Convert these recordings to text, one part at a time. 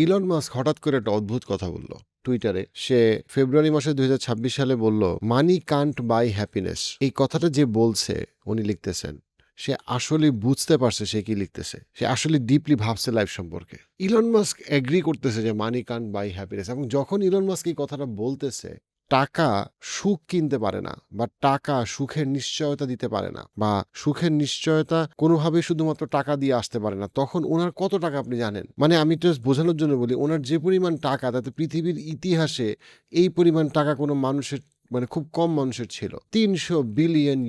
Elon Musk হঠাৎ করে একটা অদ্ভুত কথা বলল টুইটারে। সে ফেব্রুয়ারি মাসে 2026 সালে বলল, মানি কান্ট বাই হ্যাপিনেস। এই কথাটা যে বলছে, উনি লিখতেছেন, সে আসলে বুঝতে পারছে সে কি লিখতেছে। সে আসলে ডিপলি ভাবছে লাইফ সম্পর্কে। ইলন মাস্ক এগ্রি করতেছে যে মানি কান্ট বাই হ্যাপিনেস, এবং যখন ইলন মাস্ক এই কথাটা বলতেছে, টাকা সুখ কিনতে পারে না, বা টাকা সুখের নিশ্চয়তা দিতে পারে না, বা সুখের নিশ্চয়তা কোনোভাবেই শুধুমাত্র টাকা দিয়ে আসতে পারে না, তখন ওনার কত টাকা আপনি জানেন? মানে আমি জাস্ট বোঝানোর জন্য বলি, ওনার যে পরিমাণ টাকা, তাতে পৃথিবীর ইতিহাসে এই পরিমাণ টাকা কোনো মানুষের, মানে খুব কম মানুষের ছিল। $300 বিলিয়ন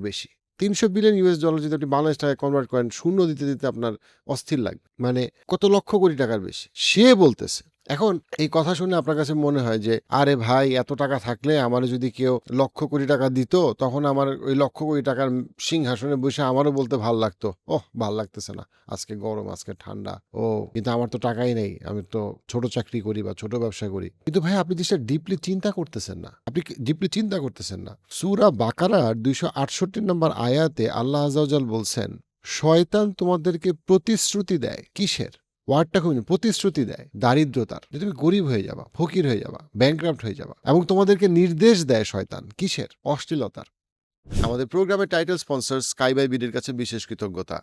বেশি। $300 বিলিয়ন যদি আপনি বাংলাদেশ টাকায় কনভার্ট করেন, শূন্য দিতে দিতে আপনার অস্থির লাগবে। মানে কত লক্ষ কোটি টাকার বেশি সে বলতেছে। এখন এই কথা শুনে আপনার কাছে মনে হয় যে, আরে ভাই, এত টাকা থাকলে আমার যদি কেউ লক্ষ কোটি টাকা দিত, তখন আমার ওই লক্ষ কোটি টাকার সিংহাসনে বসে আমারও বলতে ভাল লাগতো, ওহ ভাল লাগতেছে না, আজকে গরম, আজকে ঠান্ডা, ও কিন্তু আমার তো টাকাই নেই, আমি তো ছোট চাকরি করি বা ছোট ব্যবসা করি। কিন্তু ভাই, আপনি জিনিসটা ডিপলি চিন্তা করতেছেন না। আপনি ডিপলি চিন্তা করতেছেন না। সূরা বাকারার 268 নম্বর আয়াতে আল্লাহ আযজা ওয়া জাল বলছেন, শয়তান তোমাদেরকে প্রতিশ্রুতি দেয়। কিসের? ওয়ার্ডটা খুব, প্রতিশ্রুতি দেয় দারিদ্রতার, যে তুমি গরিব হয়ে যাবা, ফকির হয়ে যাবা, ব্যাংক্রাফট হয়ে যাবা, এবং তোমাদেরকে নির্দেশ দেয় শয়তান কিসের? অশ্লীলতার। আমাদের প্রোগ্রামের টাইটেল স্পন্সর স্কাই বাই বিডির কাছে বিশেষ কৃতজ্ঞতা।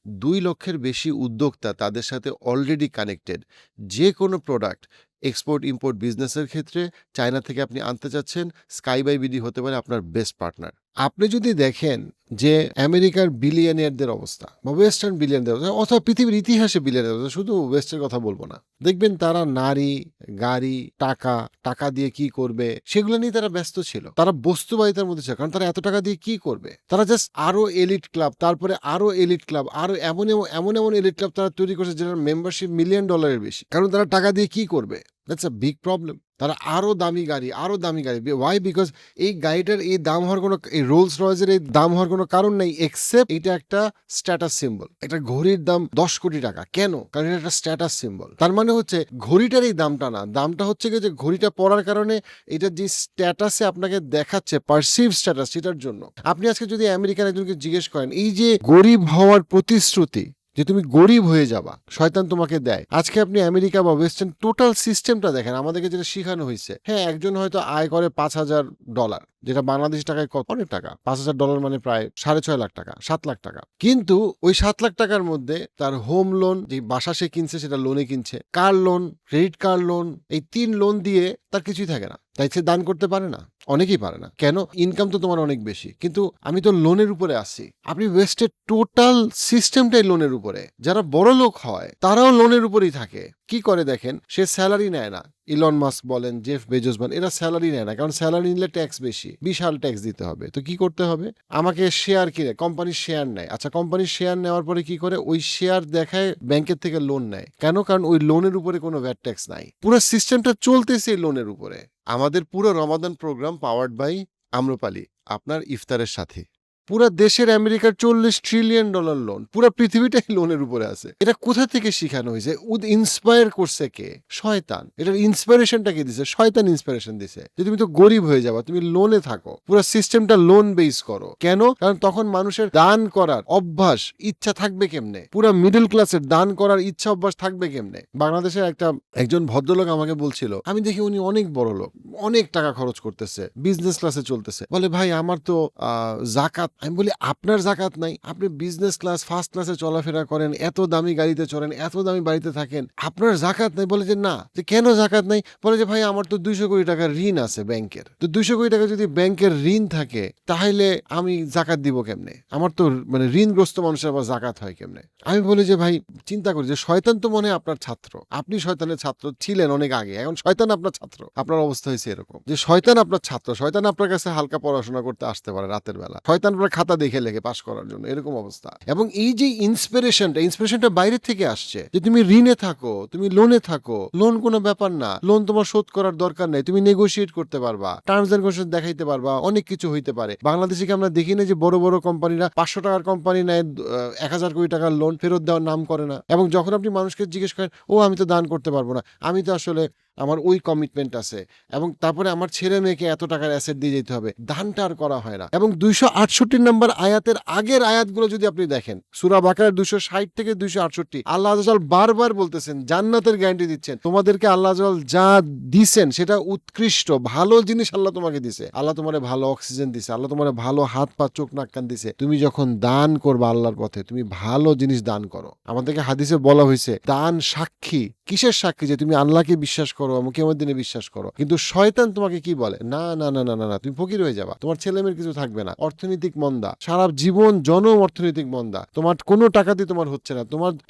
2 লক্ষের বেশি উদ্যোক্তা তাদের সাথে অলরেডি কানেক্টেড। যে কোনো প্রোডাক্ট এক্সপোর্ট ইম্পোর্ট বিজনেসের ক্ষেত্রে চায়না থেকে আপনি আনতে চাচ্ছেন, স্কাই বাই বিডি হতে পারে আপনার বেস্ট পার্টনার। আপনি যদি দেখেন যে আমেরিকার বিলিয়নিয়ারদের অবস্থা, বা ওয়েস্টার্ন বিলিয়নিয়ারদের অবস্থা, অথবা পৃথিবীর ইতিহাসে বিলিয়নিয়ার অবস্থা, শুধু ওয়েস্টের কথা বলবো না, দেখবেন তারা নারী, গাড়ি, টাকা, টাকা দিয়ে কি করবে সেগুলো নিয়ে তারা ব্যস্ত ছিল। তারা বস্তুবাদিতার মধ্যে ছিল, কারণ তারা এত টাকা দিয়ে কি করবে? তারা জাস্ট আরো এলিট ক্লাব, তারপরে আরো এলিট ক্লাব, আরো এমন এমন এমন এলিট ক্লাব তারা তৈরি করছে যেটার মেম্বারশিপ $1,000,000 বেশি। কারণ তারা টাকা দিয়ে কি করবে? That's a big problem. তারা আরো দামি গাড়ি, আরো দামি গাড়ি। ওয়াই? বিকজ এই গাড়িটার এই দাম হওয়ার কোনো, এই রোলস রয়েসের এই দাম হওয়ার কোনো কারণ নেই, এক্সেপ্ট এটা একটা স্ট্যাটাস সিম্বল। একটা ঘড়ির দাম 10 কোটি টাকা কেন? কারণ এটা একটা স্ট্যাটাস সিম্বল। তার মানে হচ্ছে ঘড়িটার এই দামটা না, দামটা হচ্ছে কি যে ঘড়িটা পরার কারণে এটা যে স্ট্যাটাসে আপনাকে দেখাচ্ছে, পারসিভ স্ট্যাটাস, সেটার জন্য। আপনি আজকে যদি আমেরিকান একজনকে জিজ্ঞেস করেন, এই যে গরিব হওয়ার প্রতিশ্রুতি, যে তুমি গরিব হয়ে যাবা, শয়তান তোমাকে দেয়। আজকে আপনি আমেরিকা বা ওয়েস্টার্ন টোটাল সিস্টেমটা দেখেন, আমাদেরকে যেটা শেখানো হয়েছে, হ্যাঁ, একজন হয়তো আয় করে $5,000, যেটা বাংলাদেশি টাকায় কত? অনেক টাকা। $5,000 মানে প্রায় 6.5 লাখ টাকা, 7 লাখ টাকা। কিন্তু ওই 7 লাখ টাকার মধ্যে তার হোম লোন, যে বাসা সে কিনছে সেটা লোনে কিনছে, car loan, credit card loan, এই 3 লোন দিয়ে তার কিছুই থাকে না। তাই সে দান করতে পারে না। অনেকেই পারে না। কেন? ইনকাম তো তোমার অনেক বেশি, কিন্তু আমি তো লোনের উপরে আসি। আপনি ওয়েস্টের টোটাল সিস্টেমটাই লোনের উপরে। যারা বড় লোক হয় তারাও লোনের উপরেই থাকে। কি করে দেখেন, সে স্যালারি নেয় না। ইলন মাস্ক বলেন, জেফ বেজোস বলেন, এরা স্যালারি নেয় না, কারণ স্যালারি নিলে ট্যাক্স বেশি, বিশাল ট্যাক্স দিতে হবে। তো কি করতে হবে? আমাকে শেয়ার কিনে, কোম্পানির শেয়ার নেয়। আচ্ছা, কোম্পানির শেয়ার নেওয়ার পরে কি করে? ওই শেয়ার দেখায় ব্যাংকের থেকে লোন নেয়। কেন? কারণ ওই লোনের উপরে কোনো ভ্যাট ট্যাক্স নাই। পুরো সিস্টেমটা চলতেছে এই লোনের উপরে। আমাদের পুরো রমাদান প্রোগ্রাম পাওয়ার্ড বাই আম্রপালি, আপনার ইফতারের সাথে। পুরা দেশের আমেরিকার $40 ট্রিলিয়ন লোন, পুরা পৃথিবীটাই লোনের উপরে আছে। এটা কোথা থেকে শিখানো হয়েছে? ইন্সপায়ার করছে কে? শয়তান। এটার ইন্সপিরেশনটা কে দিছে? শয়তান ইন্সপিরেশন দিছে যে তুমি তো গরিব হয়ে যাবা, তুমি লোনে থাকো। পুরো সিস্টেমটা লোন বেস করো। কেন? কারণ তখন মানুষের দান করার অভ্যাস, ইচ্ছা থাকবে কেমনে? পুরো মিডল ক্লাসের দান করার ইচ্ছা অভ্যাস থাকবে কেমনে? বাংলাদেশের একজন ভদ্রলোক আমাকে বলছিল, আমি দেখি উনি অনেক বড় লোক, অনেক টাকা খরচ করতেছে, বিজনেস ক্লাসে চলতেছে। বলে, ভাই আমার তো জাকাত। আমি বলি, আপনার জাকাত নাই? আপনি বিজনেস ক্লাস, ফার্স্ট ক্লাসে চলাফেরা করেন, এত দামি গাড়িতে চড়েন, এত দামি বাড়িতে থাকেন, আপনার জাকাত নাই? বলে যে না। যে কেন জাকাত নাই? বলে যে ভাই, আমার তো 200 কোটি টাকার ঋণ আছে ব্যাংকের। তো 200 কোটি টাকা যদি ব্যাংকের ঋণ থাকে, তাহলে আমি জাকাত দিব কেমনে? আমার তো মানে ঋণগ্রস্ত মানুষের আবার জাকাত হয় কেমনে? আমি বলি যে ভাই, চিন্তা করি যে শয়তান তো মনে হয় আপনার ছাত্র, আপনি শয়তানের ছাত্র ছিলেন অনেক আগে, এখন শয়তান আপনার ছাত্র। আপনার অবস্থা হয়েছে এরকম যে শয়তান আপনার ছাত্র, শয়তান আপনার কাছে হালকা পড়াশোনা করতে আসতে পারে রাতের বেলা, শয়তান আপনার খাতা দেখে লেগে পাস করার জন্য, এরকম অবস্থা। এবং এই যে ইন্সপিরেশনটা বাইরে থেকে আসছে, যে তুমি ঋণে থাকো, তুমি লোনে থাকো, লোন কোনো ব্যাপার না, লোন তোমার শোধ করার দরকার নেই, তুমি নেগোশিয়েট করতে পারবা, টার্মস এন্ড কন্ডিশন দেখাইতে পারবা, অনেক কিছু হইতে পারে। বাংলাদেশে আমরা দেখি না যে বড় বড় কোম্পানিরা 500 টাকার কোম্পানি নেয়, 1,000 কোটি টাকার লোন ফেরত দেওয়ার নাম করে না। এবং যখন আপনি মানুষকে জিজ্ঞেস করেন, ও আমি তো দান করতে পারবো না, আমি তো আসলে আমার ওই কমিটমেন্ট আছে, এবং তারপরে আমার ছেলে মেয়েকে এত টাকার অ্যাসেট দিয়ে যেতে হবে, দানটা আর করা হয় না। এবং 268 নম্বর আয়াতের আগের আয়াতগুলো যদি আপনি দেখেন, সূরা বাকারার 260 থেকে 268, আল্লাহ আযza ওয়াজাল বারবার বলতেছেন, জান্নাতের গ্যারান্টি দিচ্ছেন, তোমাদেরকে আল্লাহ আযza ওয়াজাল যা দিছেন সেটা উৎকৃষ্ট ভালো জিনিস আল্লাহ তোমাকে দিছে। আল্লাহ তোমারে ভালো অক্সিজেন দিছে, আল্লাহ তোমারে ভালো হাত পা চোখ নাক কান দিছে। তুমি যখন দান করবা আল্লাহর পথে, তুমি ভালো জিনিস দান করো। আমাদেরকে হাদিসে বলা হয়েছে দান সাক্ষী। কিসের সাক্ষী? যে তুমি আল্লাহকে বিশ্বাস করো, কিয়ামতের দিনে বিশ্বাস করো। কিন্তু শয়তান তোমাকে কি বলে? না না না না না না, তুমি ফকির হয়ে যাবা, তোমার ছেলে মেয়ের কিছু থাকবে না, অর্থনৈতিক মন্দা, সারা জীবন জনম অর্থনৈতিক মন্দা, তোমার কোনো টাকা দিয়ে তোমার হচ্ছে না।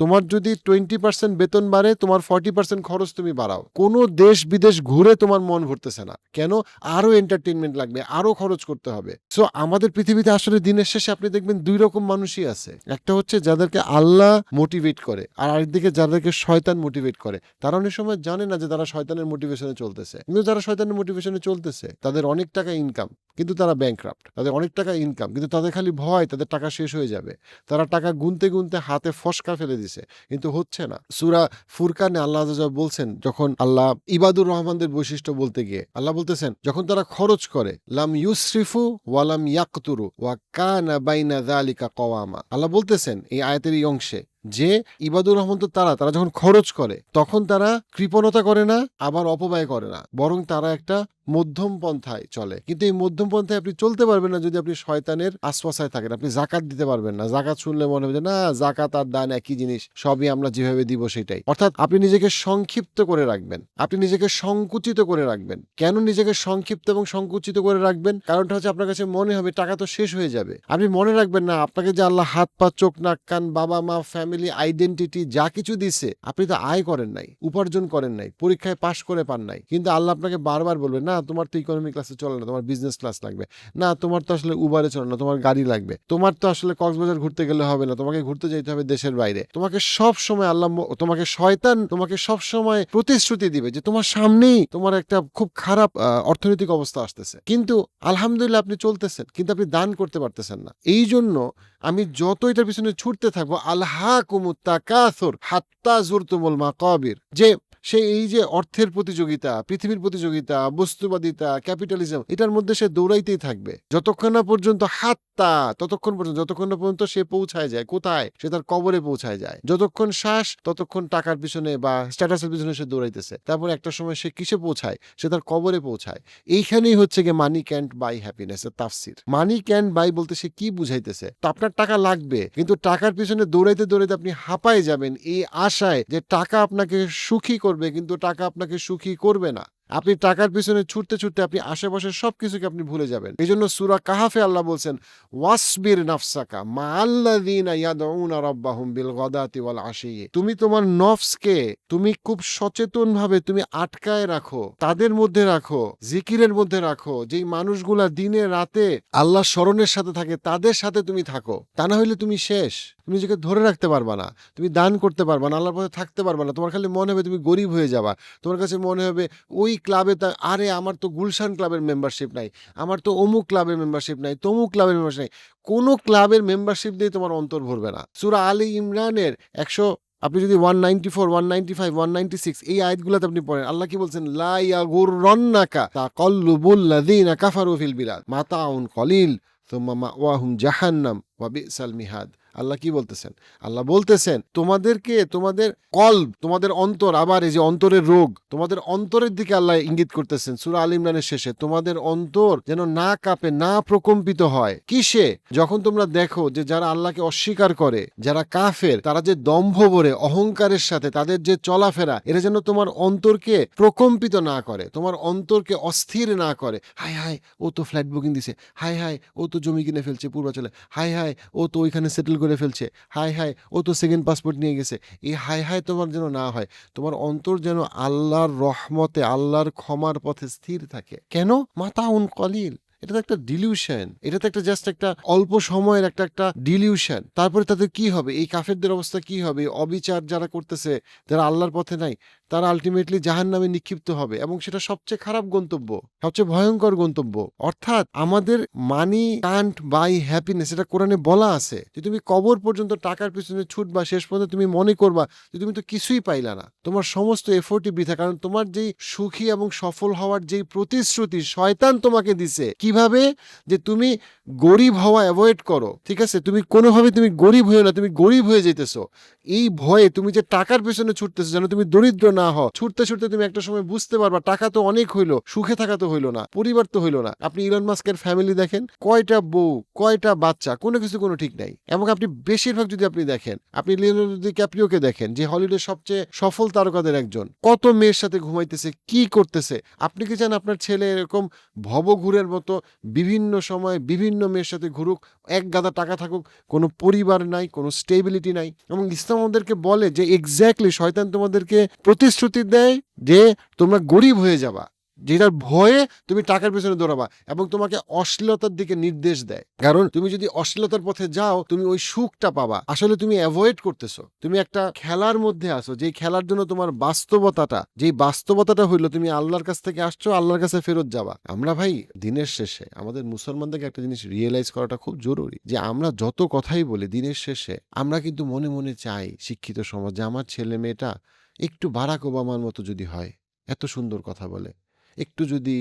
তোমার যদি 20% বেতন বাড়ে, তোমার 40% খরচ তুমি বাড়াও, কোনো দেশ বিদেশ ঘুরে তোমার মন ভরতেছে না। কেন? আরো এন্টারটেইনমেন্ট লাগবে, আরো খরচ করতে হবে। সো আমাদের পৃথিবীতে আসলে দিনের শেষে আপনি দেখবেন দুই রকম মানুষই আছে। একটা হচ্ছে যাদেরকে আল্লাহ মোটিভেট করে, আর আরেকদিকে যাদেরকে শয়তান মোটিভেট করে। তারা অনেক সময় জানে না যে তারা শয়তানের মোটিভেশনে চলতেছে, কিন্তু যারা শয়তানের মোটিভেশনে চলতেছে তাদের অনেক টাকা ইনকাম, কিন্তু তারা ব্যাংকরাপ্ট। তাদের অনেক টাকা ইনকাম, কিন্তু তাদের খালি ভয় তাদের টাকা শেষ হয়ে যাবে। তারা টাকা গুনতে গুনতে হাতে ফসকা ফেলে দিছে, কিন্তু হচ্ছে না। সূরা ফুরকানে আল্লাহ আযza ওয়াজাল বলছেন, যখন আল্লাহ ইবাদুর রহমানদের বৈশিষ্ট্য বলতে গিয়ে আল্লাহ বলতেছেন, যখন তারা খরচ করে, লাম ইউসরিফু ওয়া লাম ইয়াকতুরু ওয়া কানা বাইনা যালিকা কওয়ামা। আল্লাহ বলতেছেন এই আয়াতের এই অংশে যে ইবাদুর রহমান তো তারা যখন খরচ করে তখন তারা কৃপণতা করে না, আবার অপব্যয় করে না, বরং তারা একটা মধ্যম পন্থায় চলে। কিন্তু এই মধ্যম পন্থায় আপনি চলতে পারবেন না যদি আপনি শয়তানের আশপাশায় থাকেন। আপনি জাকাত দিতে পারবেন না। জাকাত শুনলে মনে হবে যে না, জাকাত আর দান একই জিনিস, সবই আমরা যেভাবে দিব সেটাই। অর্থাৎ আপনি নিজেকে সংক্ষিপ্ত করে রাখবেন, আপনি নিজেকে সংকুচিত করে রাখবেন। কেন নিজেকে সংক্ষিপ্ত এবং সংকুচিত করে রাখবেন? কারণটা হচ্ছে আপনার কাছে মনে হবে টাকা তো শেষ হয়ে যাবে। আপনি মনে রাখবেন না আপনাকে যে আল্লাহ হাত পা চোখ নাক কান বাবা মা ফ্যামিলি আইডেন্টিটি যা কিছু দিছে, আপনি তো আয় করেন নাই, উপার্জন করেন নাই, পরীক্ষায় পাশ করে পান নাই, কিন্তু আল্লাহ আপনাকে বারবার বলবে না তোমার তো ইকোনমি ক্লাসে চলে না, তোমার বিজনেস ক্লাস লাগবে, না তোমার তো আসলে উবারে চলে না, তোমার গাড়ি লাগবে, তোমার তো আসলে কক্সবাজার ঘুরতে গেলে হবে না, তোমাকে ঘুরতে যেতে হবে দেশের বাইরে। তোমাকে সব সময় আল্লাহ, তোমাকে শয়তান তোমাকে সব সময় প্রতিশ্রুতি দিবে যে তোমার সামনেই তোমার একটা খুব খারাপ অর্থনৈতিক অবস্থা আসতেছে, কিন্তু আলহামদুলিল্লাহ আপনি চলতেছেন, কিন্তু আপনি দান করতে পারতেছেন না। এই জন্য আমি যত এটার পিছনে ছুটতে থাকবো, আলহাকুমুত তাকাসুর হাত্তা জুরতুমুল মাকাবির, যে সে এই যে অর্থের প্রতিযোগিতা, পৃথিবীর প্রতিযোগিতা, বস্তুবাদিতা, ক্যাপিটালিজম, এটার মধ্যে সে দৌড়াইতেই থাকবে যতক্ষণ না পর্যন্ত যতক্ষণ না পর্যন্ত সে পৌঁছায় যায় কোথায়? সে তার কবরে পৌঁছায় যায়। যতক্ষণ শ্বাস ততক্ষণ টাকার পিছনে বা স্ট্যাটাসের পিছনে সে দৌড়াইতেছে। তারপর একটা সময় সে কিসে পৌঁছায়? সে তার কবরে পৌঁছায়। এইখানেই হচ্ছে গিয়ে মানি ক্যান্ট বাই হ্যাপিনেস এর তাফসির। মানি ক্যান্ট বাই বলতে সে কি বুঝাইতেছে? তো আপনার টাকা লাগবে, কিন্তু টাকার পিছনে দৌড়াইতে দৌড়াইতে আপনি হাঁপায় যাবেন এই আশায় যে টাকা আপনাকে সুখী করবে, কিন্তু টাকা আপনাকে সুখী করবে না। আপনি টাকার পিছনে ছুটতে ছুটতে আপনি আশেপাশের সবকিছুকে আপনি ভুলে যাবেন। এই জন্য সূরা কাহাফে আল্লাহ বলছেন, ওয়াসবির নাফসাকা মাআল্লাযীনা ইয়াদউনা রাব্বাহুম বিল গাদাতি ওয়াল আশী। তুমি তোমার নফসকে তুমি খুব সচেতন ভাবে তুমি আটকায় রাখো, তাদের মধ্যে রাখো, জিকিরের মধ্যে রাখো, যেই মানুষগুলা দিনে রাতে আল্লাহ স্মরণের সাথে থাকে, তাদের সাথে তুমি থাকো। তা না হইলে তুমি শেষ। তুমি নিজেকে ধরে রাখতে পারবা না, তুমি দান করতে পারবা না, আল্লাহর পথে থাকতে পারবা না। তোমার খালি মনে হবে তুমি গরিব হয়ে যাবা। তোমার কাছে মনে হবে ওই ক্লাবে আরে আমার তো গুলশান ক্লাবের মেম্বারশিপ নাই, আমার তো অমুক ক্লাবের মেম্বারশিপ নাই, তমুক ক্লাবের মেম্বারশিপ নাই। কোনো ক্লাবের মেম্বারশিপ দিয়ে তোমার অন্তর ভরবে না। সূরা আলী ইমরানের 100, আপনি যদি 194, 195, 196 এই আয়াতগুলোতে আপনি পড়েন, আল্লাহ কি বলছেন? লা ইয়াগুররান্নাকা তাকাল্লুবুল লাযিনা কাফারু ফিল বিলাদ মাতাউন কলিল সুম্মা মাওয়াহুম জাহান্নাম ওয়া বিসাল মিহাদ। আল্লাহ কি বলতেছেন? আল্লাহ বলতেছেন তোমাদেরকে তোমাদের কলব, তোমাদের অন্তর, আবার এই যে অন্তরের রোগ, তোমাদের অন্তরের দিকে আল্লাহ ইঙ্গিত করতেছেন সূরা আল ইমরানের শেষে। তোমাদের অন্তর যেন না কাঁপে, না প্রকম্পিত হয়। কিসে? যখন তোমরা দেখো যে যারা আল্লাহকে অস্বীকার করে, যারা কাফের, তারা যে দম্ভ ভরে অহংকারের সাথে তাদের যে চলাফেরা, এটা যেন তোমার অন্তরকে প্রকম্পিত না করে, তোমার অন্তরকে অস্থির না করে। হাই হাই, ও তো ফ্ল্যাট বুকিং দিছে, হাই হাই, ও তো জমি কিনে ফেলছে পূর্বাচলে, হাই হাই, ও তো ওইখানে সেটেল করে ফেলছে, হাই হাই, ও তো সেকেন্ড পাসপোর্ট নিয়ে গেছে। এই হাই হাই তোমার যেন না হয়। তোমার অন্তর যেন আল্লাহর রহমতে, আল্লাহর ক্ষমার পথে স্থির থাকে। কেন? মাতাউন কলিল, এটা তো একটা ডিলিউশন, এটা তো একটা জাস্ট একটা অল্প সময়ের একটা ডিলিউশন। তারপরে তাদের কি হবে, এই কাফেরদের অবস্থা কি হবে, অবিচার যারা করতেছে, যারা আল্লাহর পথে নাই, তারা আলটিমেটলি জাহান্নামে নিক্ষিপ্ত হবে, এবং সেটা সবচেয়ে খারাপ গন্তব্য, সবচেয়ে ভয়ঙ্কর গন্তব্য। অর্থাৎ আমাদের মানি কান্ট বাই হ্যাপিনেস, এটা কোরআনে বলা আছে যে তুমি কবর পর্যন্ত টাকার পিছনে ছুটবা, শেষ পর্যন্ত তুমি মনে করবা যে তুমি তো কিছুই পাইলা না, তোমার সমস্ত এফোর্টই বৃথা। কারণ তোমার যেই সুখী এবং সফল হওয়ার যেই প্রতিশ্রুতি শয়তান তোমাকে দিছে, কিভাবে যে তুমি গরিব হওয়া অ্যাভয়েড করো, ঠিক আছে, তুমি কোনোভাবে তুমি গরিব হয়েও না, তুমি গরিব হয়ে যেতেছো, এই ভয়ে তুমি যে টাকার পেছনে ছুটতেছো যেন তুমি দরিদ্র না হও। ছুটতে ছুটতে তুমি একটা সময় বুঝতে পারবা টাকা তো অনেক হইলো, সুখে থাকা তো হইলো না, পরিবার তো হইলো না। আপনি ইলন মাস্কের ফ্যামিলি দেখেন, কয়টা বউ, কয়টা বাচ্চা, কোনো কিছু কোনো ঠিক নাই। এবং আপনি বেশিরভাগ যদি আপনি দেখেন, আপনি লিওনার্দো ডিক্যাপ্রিওকে দেখেন, যে হলিউডের সবচেয়ে সফল তারকাদের একজন, কত মেয়ের সাথে ঘুমাইতেছে, কি করতেছে। আপনি কি চান আপনার ছেলে এরকম ভবঘুরের মতো বিভিন্ন সময় বিভিন্ন মেয়ের সাথে ঘুরুক, এক গাদা টাকা থাকুক, কোনো পরিবার নাই, কোনো স্টেবিলিটি নাই? এবং ইসলাম আমাদেরকে বলে যে এক্স্যাক্টলি শয়তান তোমাদেরকে প্রতিশ্রুতি দেয় যে তোমরা গরিব হয়ে যাবা, যেটার ভয়ে তুমি টাকার পেছনে দৌড়াবা, এবং তোমাকে অশ্লীলতার দিকে নির্দেশ দেয়। কারণ তুমি যদি অশ্লীলতার পথে যাও, তুমি ওই সুখটা পাবা, আসলে তুমি অ্যাভয়েড করতেছো। তুমি একটা খেলার মধ্যে আসো, যেই খেলার জন্য তোমার বাস্তবতাটা হইলো তুমি আল্লাহর কাছ থেকে আসছো, আল্লাহর কাছে ফেরত যাবা। আমরা ভাই দিনের শেষে আমাদের মুসলমানদেরকে একটা জিনিস রিয়েলাইজ করাটা খুব জরুরি, যে আমরা যত কথাই বলি, দিনের শেষে আমরা কিন্তু মনে মনে চাই, শিক্ষিত সমাজ, যে আমার ছেলে মেয়েটা একটু বারাক ওবামার মতো যদি হয়, এত সুন্দর কথা বলে, একটু যদি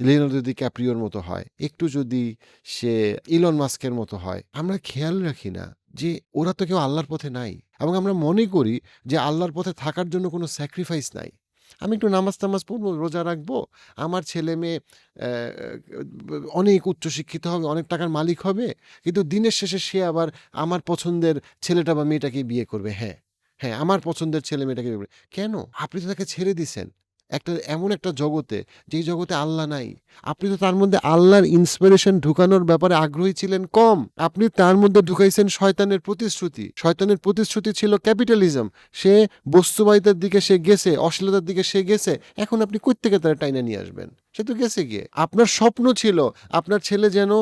লিওনার্দো ডিক্যাপ্রিওর মতো হয়, একটু যদি সে ইলন মাস্কের মতো হয়। আমরা খেয়াল রাখি না যে ওরা তো কেউ আল্লাহর পথে নাই, এবং আমরা মনে করি যে আল্লাহর পথে থাকার জন্য কোনো স্যাক্রিফাইস নাই। আমি একটু নামাজ টামাজ পড়বো, রোজা রাখবো, আমার ছেলে মেয়ে অনেক উচ্চশিক্ষিত হবে, অনেক টাকার মালিক হবে, কিন্তু দিনের শেষে সে আবার আমার পছন্দের ছেলেটা বা মেয়েটাকে বিয়ে করবে। হ্যাঁ হ্যাঁ, আমার পছন্দের ছেলে মেয়েটাকে বিয়ে করবে। কেন? আপনি তো তাকে ছেড়ে দিছেন এমন একটা জগতে, যেই জগতে আল্লাহ নাই। আপনি তো তার মধ্যে আল্লাহর ইন্সপিরেশন ঢুকানোর ব্যাপারে আগ্রহী ছিলেন কম, আপনি তার মধ্যে ঢুকাইছেন শয়তানের প্রতিশ্রুতি। শয়তানের প্রতিশ্রুতি ছিল ক্যাপিটালিজম, সে বস্তুবাদিতার দিকে সে গেছে, অশ্লীলতার দিকে সে গেছে। এখন আপনি কই থেকে তারা টাইনা নিয়ে আসবেন? সে তো গেছে গিয়ে। আপনার স্বপ্ন ছিল আপনার ছেলে যেন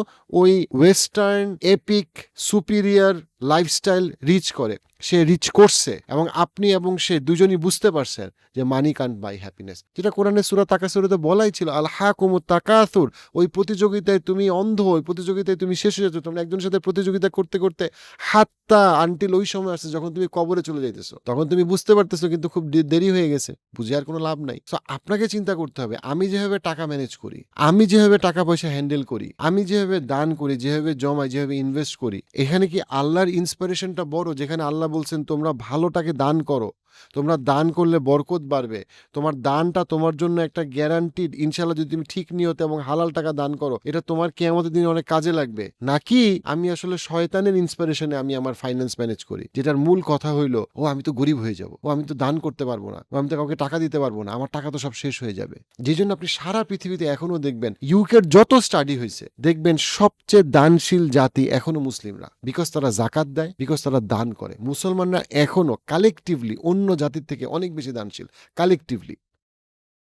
ওই western epic superior lifestyle reach করে, সে রিচ করছে, এবং আপনি এবং সে দুজনই বুঝতে পারছেন যে মানি কান্ট বাই হ্যাপিনেস, যেটা কোরআনে সূরা তাকাসুরে বলাই ছিল, আলহাকুমুত তাকাসুর, ওই প্রতিযোগিতায় তুমি অন্ধ, ওই প্রতিযোগিতায় তুমি শেষ হয়ে যাচ্ছ, তোমরা একজনের সাথে প্রতিযোগিতা করতে করতে হাত্তা আনটিল ওই সময় আসছে যখন তুমি কবরে চলে যাইতেছো, তখন তুমি বুঝতে পারতেছো কিন্তু খুব দেরি হয়ে গেছে, বুঝে আর কোনো লাভ নাই। সো আপনাকে চিন্তা করতে হবে, আমি যেভাবে টাকা ম্যানেজ করি, আমি যেভাবে টাকা পয়সা হ্যান্ডেল করি, আমি যেভাবে দান করি, যেভাবে জমাই, যেভাবে ইনভেস্ট করি, এখানে কি আল্লাহর ইন্সপিরেশনটা বড়? যেখানে আল্লাহ বলছেন তোমরা ভালোটাকে দান করো, তোমরা দান করলে বরকত বাড়বে, তোমার দানটা তোমার জন্য একটা গ্যারান্টিড, ইনশাআল্লাহ যদি তুমি ঠিক নিয়তে এবং হালাল টাকা দান করো, এটা তোমার কিয়ামতের দিনে অনেক কাজে লাগবে। নাকি আমি আসলে শয়তানের ইন্সপিরেশনে আমি আমার ফাইন্যান্স ম্যানেজ করি, যেটার মূল কথা হইলো, ও আমি তো গরিব হয়ে যাব, ও আমি তো দান করতে পারবো না, ও আমি তো কাউকে টাকা দিতে পারবো না, আমার টাকা তো সব শেষ হয়ে যাবে। যে জন্য আপনি সারা পৃথিবীতে এখনো দেখবেন, ইউকের যত স্টাডি হয়েছে দেখবেন সবচেয়ে দানশীল জাতি এখনো মুসলিমরা, বিকজ তারা জাকাত দেয়, বিকজ তারা দান করে। মুসলমানরা এখনো কালেকটিভলি অন্য জাতির থেকে অনেক বেশি দানশীল, কালেকটিভলি।